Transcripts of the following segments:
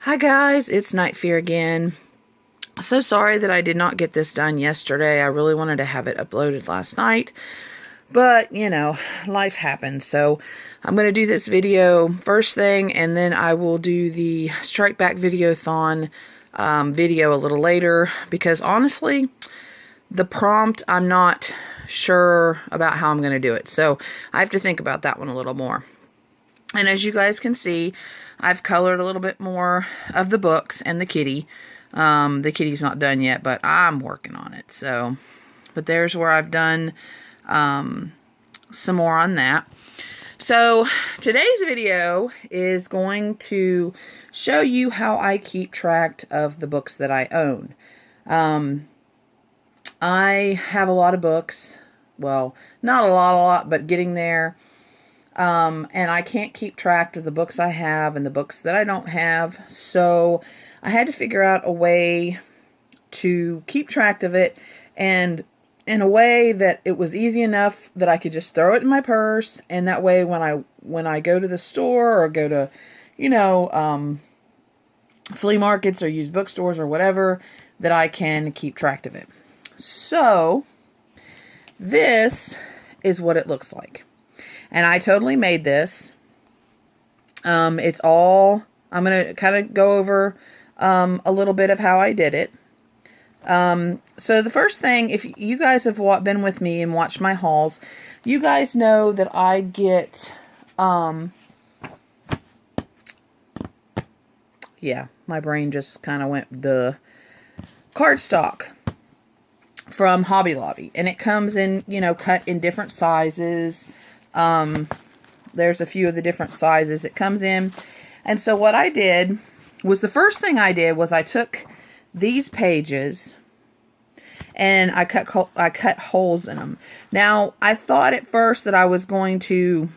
Hi guys, it's Night Fear again. So sorry that I did not get this done yesterday. I really wanted to have it uploaded last night, but you know, life happens. So I'm going to do this video first thing, and then I will do the Strike Back Videothon video a little later, because honestly, the prompt, I'm not sure about how I'm going to do it. So I have to think about that one a little more. And as you guys can see, I've colored a little bit more of the books and the kitty. The kitty's not done yet, but I'm working on it. So, but there's where I've done some more on that. So today's video is going to show you how I keep track of the books that I own. I have a lot of books. Well, not a lot, but getting there. And I can't keep track of the books I have and the books that I don't have. So I had to figure out a way to keep track of it, and in a way that it was easy enough that I could just throw it in my purse. And that way, when I go to the store or go to, you know, flea markets or used bookstores or whatever, that I can keep track of it. So this is what it looks like. And I totally made this. It's all, I'm going to kind of go over a little bit of how I did it. So the first thing, if you guys have been with me and watched my hauls, you guys know that I get, yeah, my brain just kind of went the cardstock from Hobby Lobby. And it comes in, you know, cut in different sizes. There's a few of the different sizes it comes in. And so what I did was, the first thing I did was I took these pages and I cut holes in them. Now, I thought at first that I was going to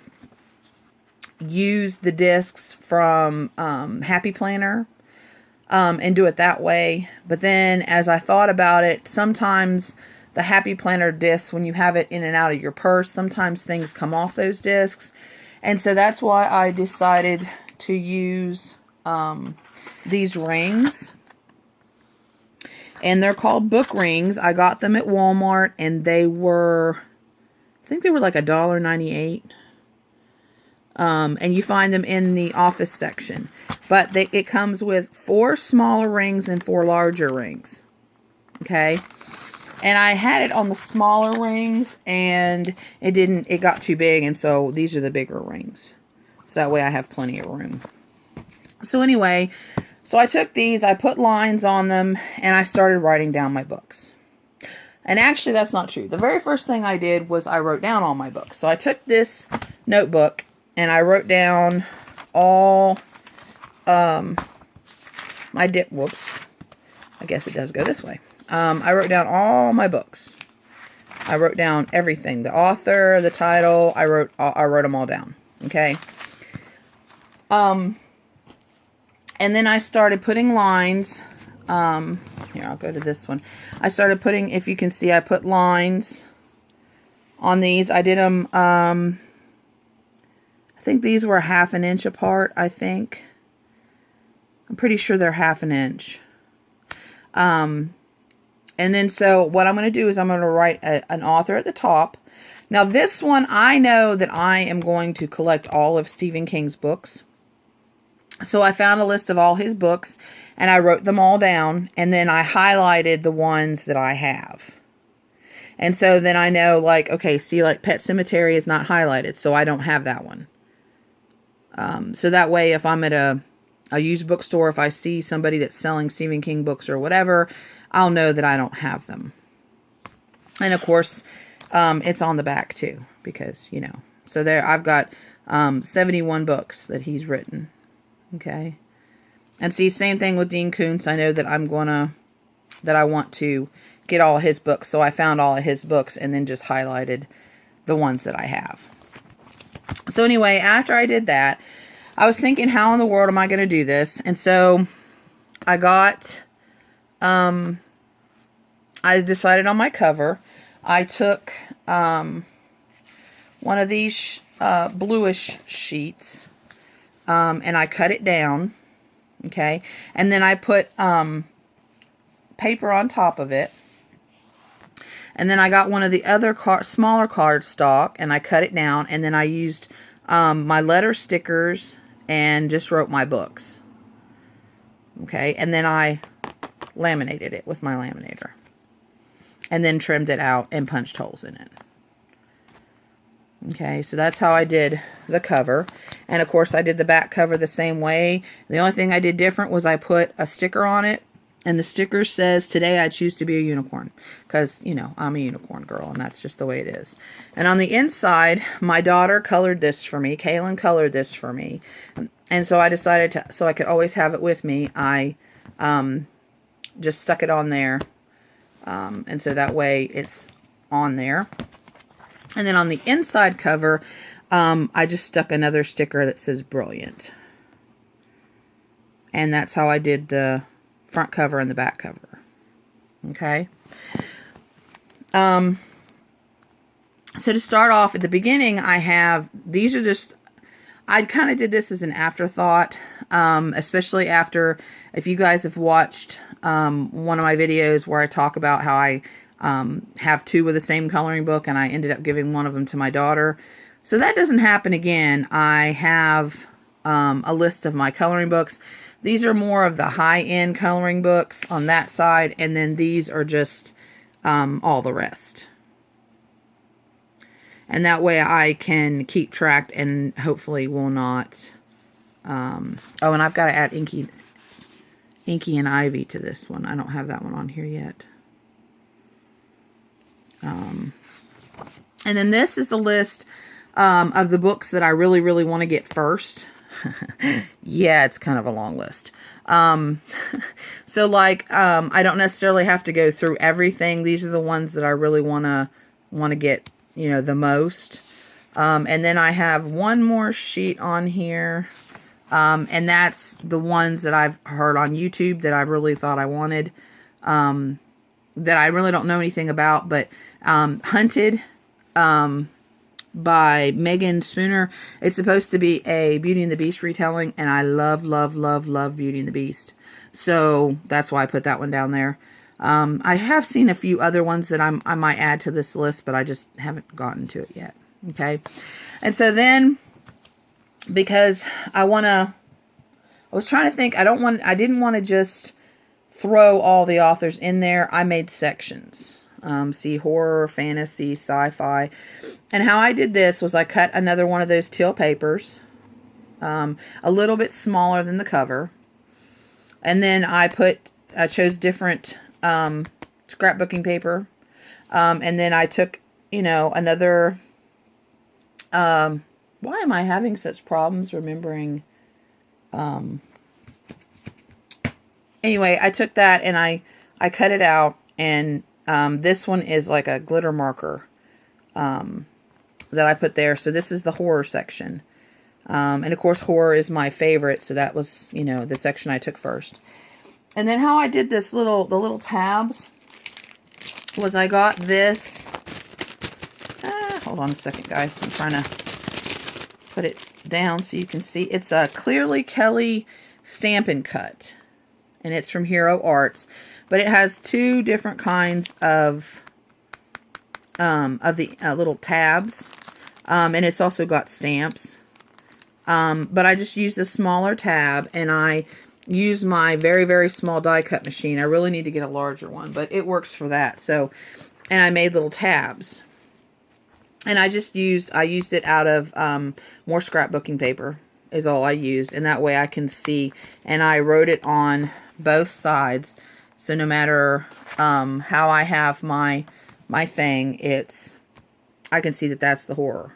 use the discs from Happy Planner and do it that way. But then as I thought about it, sometimes the Happy Planner discs, when you have it in and out of your purse, sometimes things come off those discs. And so that's why I decided to use these rings. And they're called book rings. I got them at Walmart, and they were, I think they were like $1.98. And you find them in the office section. But it comes with 4 smaller rings and 4 larger rings. Okay? And I had it on the smaller rings, and it got too big, and so these are the bigger rings. So that way I have plenty of room. So anyway, so I took these, I put lines on them, and I started writing down my books. And actually, that's not true. The very first thing I did was I wrote down all my books. So I took this notebook, and I wrote down all whoops. I guess it does go this way. I wrote down all my books. I wrote down everything. The author, the title, I wrote them all down. Okay. And then I started putting lines. Here, I'll go to this one. I started putting, if you can see, I put lines on these. I did them, I think these were 1/2 inch apart, I think. I'm pretty sure they're 1/2 inch. And then so what I'm going to do is I'm going to write an author at the top. Now this one, I know that I am going to collect all of Stephen King's books. So I found a list of all his books, and I wrote them all down, and then I highlighted the ones that I have. And so then I know, like, okay, see, like Pet Sematary is not highlighted, so I don't have that one. So that way, if I'm at a used bookstore, if I see somebody that's selling Stephen King books or whatever, I'll know that I don't have them. And of course, it's on the back too, because, you know, so there I've got 71 books that he's written. Okay. And see, same thing with Dean Koontz. I know that I want to get all his books. So I found all of his books and then just highlighted the ones that I have. So anyway, after I did that, I was thinking, how in the world am I going to do this? And so I got, I decided on my cover. I took one of these bluish sheets, and I cut it down. Okay. And then I put paper on top of it. And then I got one of the other smaller cardstock, and I cut it down, and then I used my letter stickers and just wrote my books. Okay, and then I laminated it with my laminator. And then trimmed it out and punched holes in it. Okay, so that's how I did the cover. And of course I did the back cover the same way. The only thing I did different was I put a sticker on it. And the sticker says, "Today I choose to be a unicorn." Because, you know, I'm a unicorn girl, and that's just the way it is. And on the inside, my daughter colored this for me. Kaylin colored this for me. And so I decided to, so I could always have it with me, I just stuck it on there. And so that way it's on there. And then on the inside cover, I just stuck another sticker that says "Brilliant." And that's how I did the front cover and the back cover. Okay. So to start off at the beginning, I have, these are just, I kind of did this as an afterthought, especially after, if you guys have watched one of my videos where I talk about how I have two of the same coloring book and I ended up giving one of them to my daughter. So that doesn't happen again. I have a list of my coloring books. These are more of the high-end coloring books on that side, and then these are just all the rest. And that way I can keep track and hopefully will not... oh, and I've got to add Inky and Ivy to this one. I don't have that one on here yet. And then this is the list of the books that I really, really want to get first. Yeah, it's kind of a long list. So like, I don't necessarily have to go through everything. These are the ones that I really want to get, you know, the most. And then I have one more sheet on here. And that's the ones that I've heard on YouTube that I really thought I wanted. That I really don't know anything about, but, Hunted, by Megan Spooner. It's supposed to be a Beauty and the Beast retelling, and I love, love, love, love Beauty and the Beast. So that's why I put that one down there. I have seen a few other ones that I might add to this list, but I just haven't gotten to it yet. Okay. And so then, because I was trying to think, I didn't want to just throw all the authors in there. I made sections. See, horror, fantasy, sci-fi. And how I did this was I cut another one of those teal papers, a little bit smaller than the cover. And then I chose different scrapbooking paper. And then I took, you know, another, why am I having such problems remembering? Anyway, I took that and I cut it out, and this one is like a glitter marker that I put there. So this is the horror section. And of course, horror is my favorite. So that was, you know, the section I took first. And then how I did the little tabs was I got this. Hold on a second, guys. I'm trying to put it down so you can see. It's a Clearly Kelly Stampin' Cut. And it's from Hero Arts. But it has two different kinds of the little tabs. And it's also got stamps. But I just used the smaller tab, and I used my very, very small die cut machine. I really need to get a larger one, but it works for that. So, and I made little tabs. And I used it out of more scrapbooking paper is all I used. And that way I can see, and I wrote it on both sides. So no matter how I have my thing, I can see that that's the horror.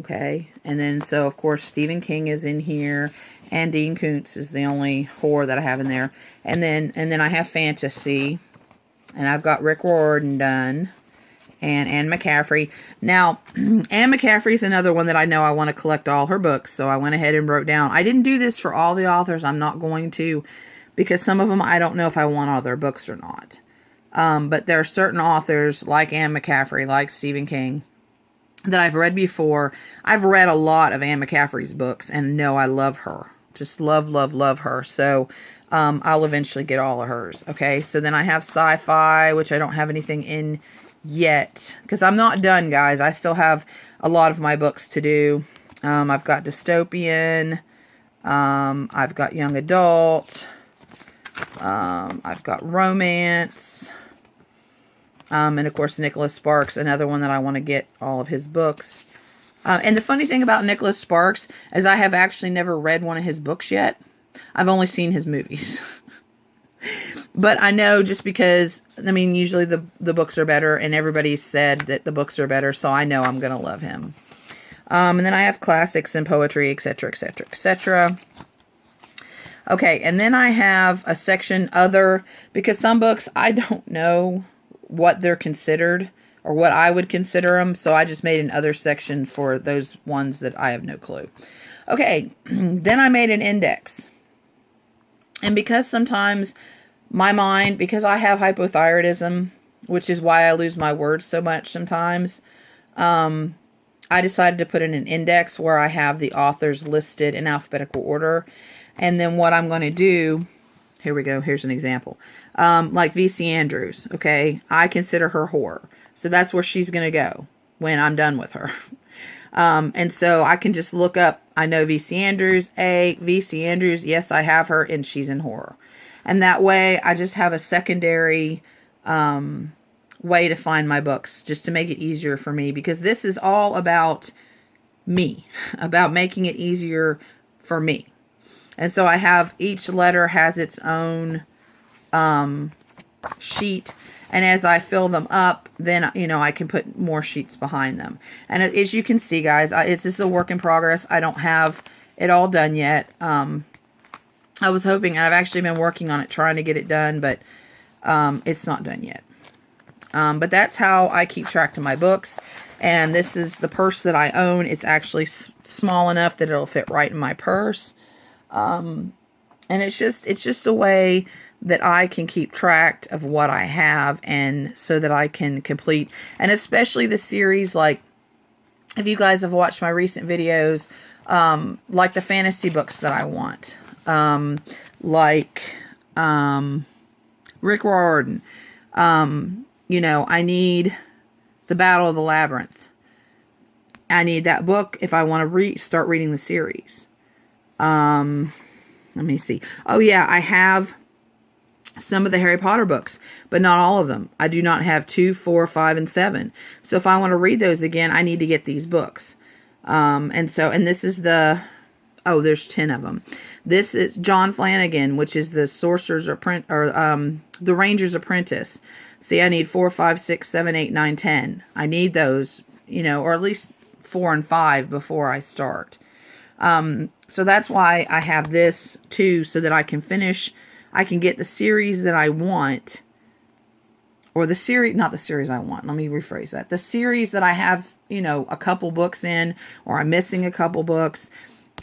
Okay, and then so of course Stephen King is in here, and Dean Koontz is the only horror that I have in there. And then I have fantasy, and I've got Rick Riordan done, and Anne McCaffrey. Now, Anne McCaffrey is another one that I know I want to collect all her books, so I went ahead and wrote down. I didn't do this for all the authors. I'm not going to, because some of them I don't know if I want all their books or not. But there are certain authors like Anne McCaffrey, like Stephen King, that I've read before. I've read a lot of Anne McCaffrey's books and know I love her. Just love, love, love her. So I'll eventually get all of hers. Okay, so then I have sci-fi, which I don't have anything in yet, because I'm not done, guys. I still have a lot of my books to do. I've got dystopian. I've got young adult. I've got romance. And of course, Nicholas Sparks, another one that I want to get all of his books. And the funny thing about Nicholas Sparks is I have actually never read one of his books yet. I've only seen his movies. But I know, just because, I mean, usually the books are better, and everybody said that the books are better, so I know I'm going to love him. And then I have classics and poetry, etc., etc., etc. Okay, and then I have a section other, because some books I don't know what they're considered or what I would consider them, so I just made an other section for those ones that I have no clue. Okay, then I made an index. And because sometimes my mind, because I have hypothyroidism, which is why I lose my words so much sometimes, I decided to put in an index where I have the authors listed in alphabetical order. And then what I'm going to do, here we go, here's an example. Like V.C. Andrews, okay? I consider her horror. So that's where she's going to go when I'm done with her. And so I can just look up, I know V.C. Andrews, V.C. Andrews, yes, I have her, and she's in horror. And that way, I just have a secondary way to find my books, just to make it easier for me, because this is all about me, about making it easier for me. And so I have, each letter has its own sheet, and as I fill them up, then, you know, I can put more sheets behind them. And as you can see, guys, it's just a work in progress. I don't have it all done yet. I was hoping, and I've actually been working on it, trying to get it done, but it's not done yet. But that's how I keep track of my books. And this is the purse that I own. It's actually small enough that it'll fit right in my purse. And it's just a way that I can keep track of what I have, and so that I can complete, and especially the series, like, if you guys have watched my recent videos, like the fantasy books that I want, like, Rick Riordan, you know, I need The Battle of the Labyrinth. I need that book if I want to start reading the series. Let me see. Oh yeah, I have some of the Harry Potter books, but not all of them. I do not have 2, 4, 5, and 7. So if I want to read those again, I need to get these books. And this is there's 10 of them. This is John Flanagan, which is the the Ranger's Apprentice. See, I need 4, 5, 6, 7, 8, 9, 10. I need those, you know, or at least 4 and 5 before I start. So that's why I have this too, so that I can finish, I can get the series that I want, or the series, not the series I want, let me rephrase that. The series that I have, you know, a couple books in, or I'm missing a couple books.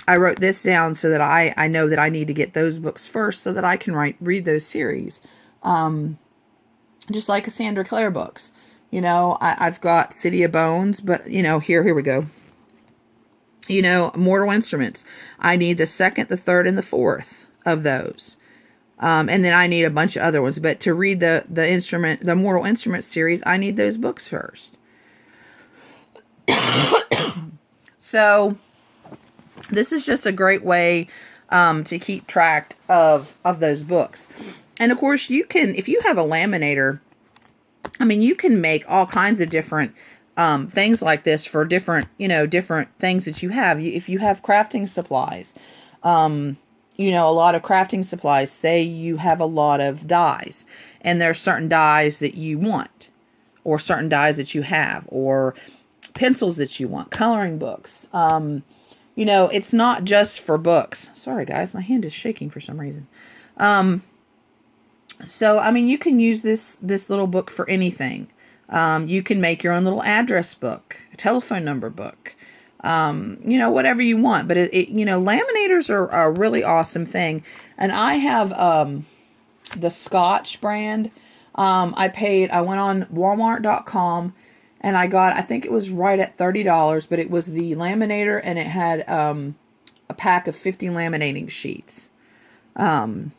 I wrote this down so that I know that I need to get those books first, so that I can read those series. Just like Cassandra Clare books. You know, I've got City of Bones, but, you know, here we go. You know, Mortal Instruments. I need the 2nd, the 3rd, and the 4th of those. And then I need a bunch of other ones. But to read the Mortal Instruments series, I need those books first. So, this is just a great way to keep track of those books. And of course, you can, if you have a laminator, I mean, you can make all kinds of different things like this for different things that you have. If you have crafting supplies, you know, a lot of crafting supplies, say you have a lot of dyes, and there are certain dyes that you want, or certain dyes that you have, or pencils that you want, coloring books. You know, it's not just for books. Sorry, guys, my hand is shaking for some reason. So, I mean, you can use this little book for anything. You can make your own little address book, a telephone number book, you know, whatever you want. But, you know, laminators are a really awesome thing. And I have the Scotch brand. I went on Walmart.com, and I got, I think it was right at $30, but it was the laminator, and it had a pack of 50 laminating sheets. And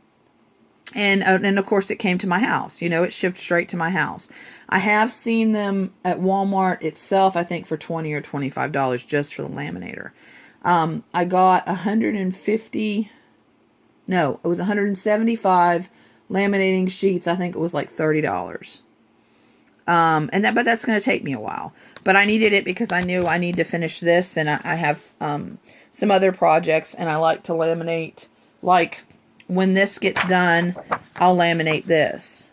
of course it came to my house. You know, it shipped straight to my house. I have seen them at Walmart itself, I think for $20 or $25 just for the laminator. I got 150, no, it was 175 laminating sheets. I think it was like $30. But that's going to take me a while. But I needed it because I knew I need to finish this, and I have some other projects, and I like to laminate. Like when this gets done, I'll laminate this,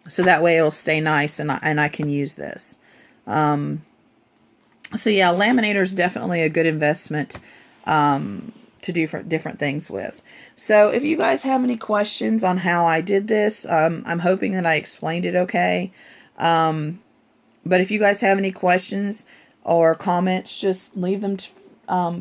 so that way it'll stay nice, and I can use this. So yeah, laminator is definitely a good investment to do different things with. So if you guys have any questions on how I did this, I'm hoping that I explained it okay. But if you guys have any questions or comments, just leave them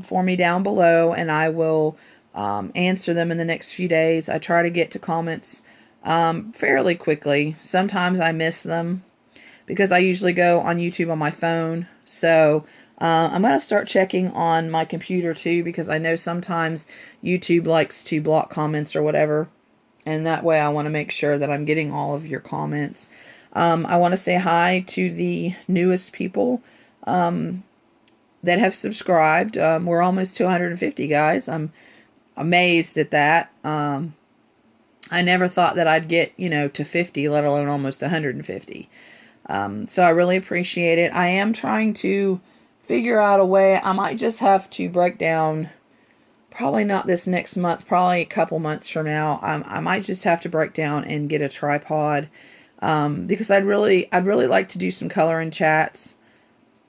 for me down below, and I will answer them in the next few days. I try to get to comments fairly quickly. Sometimes I miss them because I usually go on YouTube on my phone. So I'm going to start checking on my computer too, because I know sometimes YouTube likes to block comments or whatever. And that way I want to make sure that I'm getting all of your comments. I want to say hi to the newest people that have subscribed. We're almost 250, guys. I'm amazed at that. I never thought that I'd get, to 50, let alone almost 150. So I really appreciate it. I am trying to figure out a way. I might just have to break down, probably not this next month, probably a couple months from now. I might just have to break down and get a tripod. Because I'd really like to do some coloring chats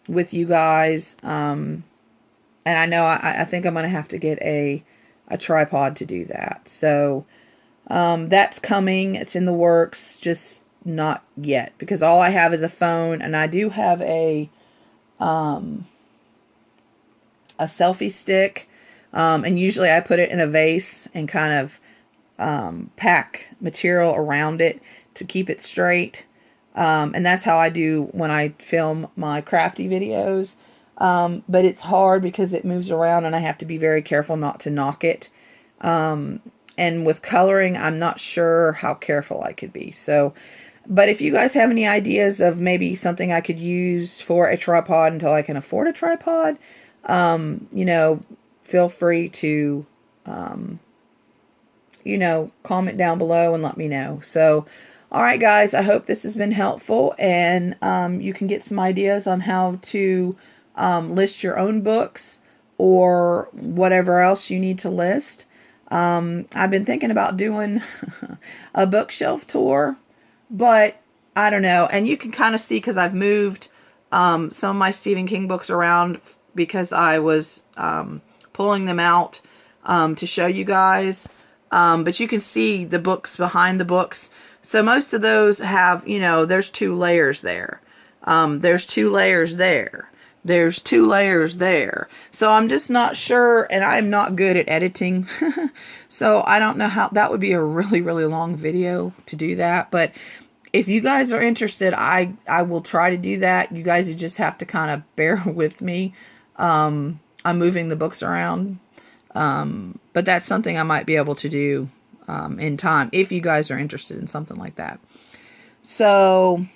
with you guys. And I know I think I'm going to have to get a tripod to do that. So, that's coming. It's in the works, just not yet, because all I have is a phone, and I do have a selfie stick. And usually I put it in a vase and kind of, pack material around it to keep it straight. And that's how I do when I film my crafty videos. But it's hard because it moves around and I have to be very careful not to knock it. And with coloring, I'm not sure how careful I could be. So, but if you guys have any ideas of maybe something I could use for a tripod until I can afford a tripod, feel free to, comment down below and let me know. So, all right, guys, I hope this has been helpful, and you can get some ideas on how to list your own books or whatever else you need to list. I've been thinking about doing a bookshelf tour, but I don't know. And you can kind of see, because I've moved some of my Stephen King books around because I was pulling them out to show you guys. But you can see the books behind the books. So most of those have, there's 2 layers there. There's 2 layers there. There's 2 layers there. So I'm just not sure, and I'm not good at editing. So I don't know how, that would be a really, really long video to do that. But if you guys are interested, I will try to do that. You guys just have to kind of bear with me. I'm moving the books around. But that's something I might be able to do in time, if you guys are interested in something like that. So,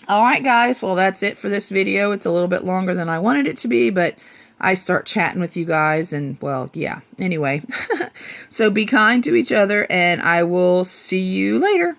all right, guys. Well, that's it for this video. It's a little bit longer than I wanted it to be, but I start chatting with you guys, and, well, yeah. Anyway, so be kind to each other, and I will see you later.